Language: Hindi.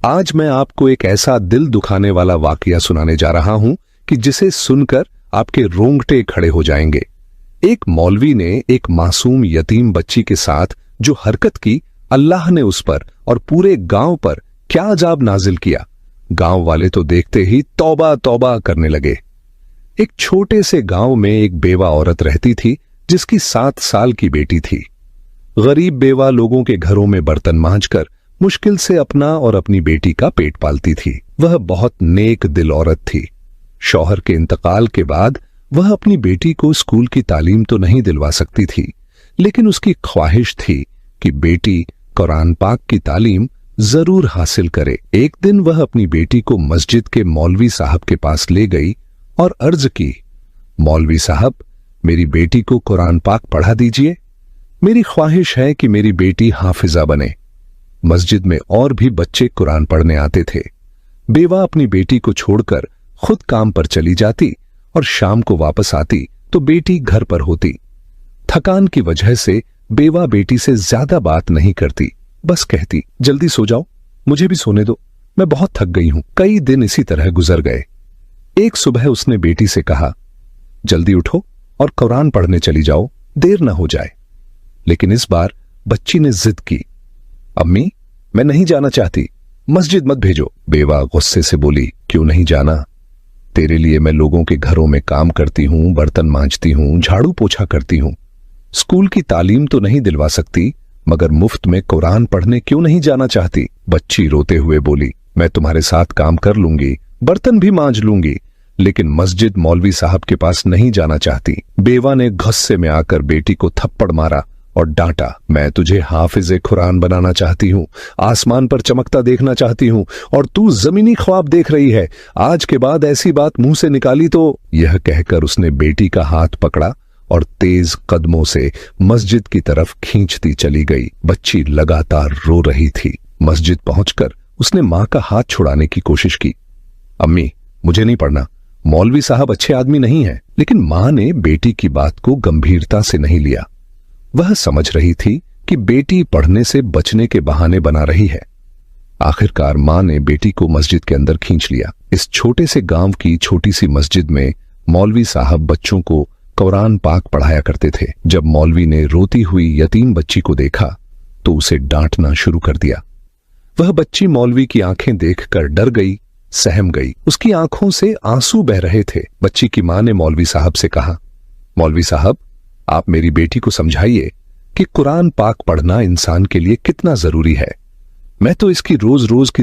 आज मैं आपको एक ऐसा दिल दुखाने वाला वाकया सुनाने जा रहा हूं कि जिसे सुनकर आपके रोंगटे खड़े हो जाएंगे। एक मौलवी ने एक मासूम यतीम बच्ची के साथ जो हरकत की, अल्लाह ने उस पर और पूरे गांव पर क्या अजाब नाजिल किया। गांव वाले तो देखते ही तौबा तौबा करने लगे। एक छोटे से गांव में एक बेवा औरत रहती थी जिसकी 7 साल की बेटी थी। गरीब बेवा लोगों के घरों में बर्तन मांजकर मुश्किल से अपना और अपनी बेटी का पेट पालती थी। वह बहुत नेक दिल औरत थी। शौहर के इंतकाल के बाद वह अपनी बेटी को स्कूल की तालीम तो नहीं दिलवा सकती थी, लेकिन उसकी ख्वाहिश थी कि बेटी कुरान पाक की तालीम जरूर हासिल करे। एक दिन वह अपनी बेटी को मस्जिद के मौलवी साहब के पास ले गई और अर्ज की, मौलवी साहब, मेरी बेटी को कुरान पाक पढ़ा दीजिए। मेरी ख्वाहिश है कि मेरी बेटी हाफिजा बने। मस्जिद में और भी बच्चे कुरान पढ़ने आते थे। बेवा अपनी बेटी को छोड़कर खुद काम पर चली जाती और शाम को वापस आती तो बेटी घर पर होती। थकान की वजह से बेवा बेटी से ज्यादा बात नहीं करती, बस कहती, जल्दी सो जाओ, मुझे भी सोने दो, मैं बहुत थक गई हूं। कई दिन इसी तरह गुजर गए। एक सुबह उसने बेटी से कहा, जल्दी उठो और कुरान पढ़ने चली जाओ, देर न हो जाए। लेकिन इस बार बच्ची ने जिद की, अम्मी, मैं नहीं जाना चाहती, मस्जिद मत भेजो। बेवा गुस्से से बोली, क्यों नहीं जाना? तेरे लिए मैं लोगों के घरों में काम करती हूं, बर्तन मांजती हूं, झाड़ू पोछा करती हूं। स्कूल की तालीम तो नहीं दिलवा सकती, मगर मुफ्त में कुरान पढ़ने क्यों नहीं जाना चाहती? बच्ची रोते हुए बोली, मैं तुम्हारे साथ काम कर लूंगी, बर्तन भी मांज लूंगी, लेकिन मस्जिद मौलवी साहब के पास नहीं जाना चाहती। बेवा ने गुस्से में आकर बेटी को थप्पड़ मारा और डांटा, मैं तुझे हाफिज कुरान बनाना चाहती हूं, आसमान पर चमकता देखना चाहती हूं, और तू जमीनी ख्वाब देख रही है। आज के बाद ऐसी बात मुंह से निकाली तो। यह कहकर उसने बेटी का हाथ पकड़ा और तेज कदमों से मस्जिद की तरफ खींचती चली गई। बच्ची लगातार रो रही थी। मस्जिद पहुंचकर उसने मां का हाथ छुड़ाने की कोशिश की। अम्मी, मुझे नहीं पढ़ना, मौलवी साहब अच्छे आदमी नहीं हैं। लेकिन मां ने बेटी की बात को गंभीरता से नहीं लिया। वह समझ रही थी कि बेटी पढ़ने से बचने के बहाने बना रही है। आखिरकार मां ने बेटी को मस्जिद के अंदर खींच लिया। इस छोटे से गांव की छोटी सी मस्जिद में मौलवी साहब बच्चों को कुरान पाक पढ़ाया करते थे। जब मौलवी ने रोती हुई यतीम बच्ची को देखा तो उसे डांटना शुरू कर दिया। वह बच्ची मौलवी की आंखें देखकर डर गई, सहम गई। उसकी आंखों से आंसू बह रहे थे। बच्ची की मां ने मौलवी साहब से कहा, मौलवी साहब, आप मेरी बेटी को समझाइए कि कुरान पाक पढ़ना इंसान के लिए कितना जरूरी है। मैं तो इसकी रोज रोज की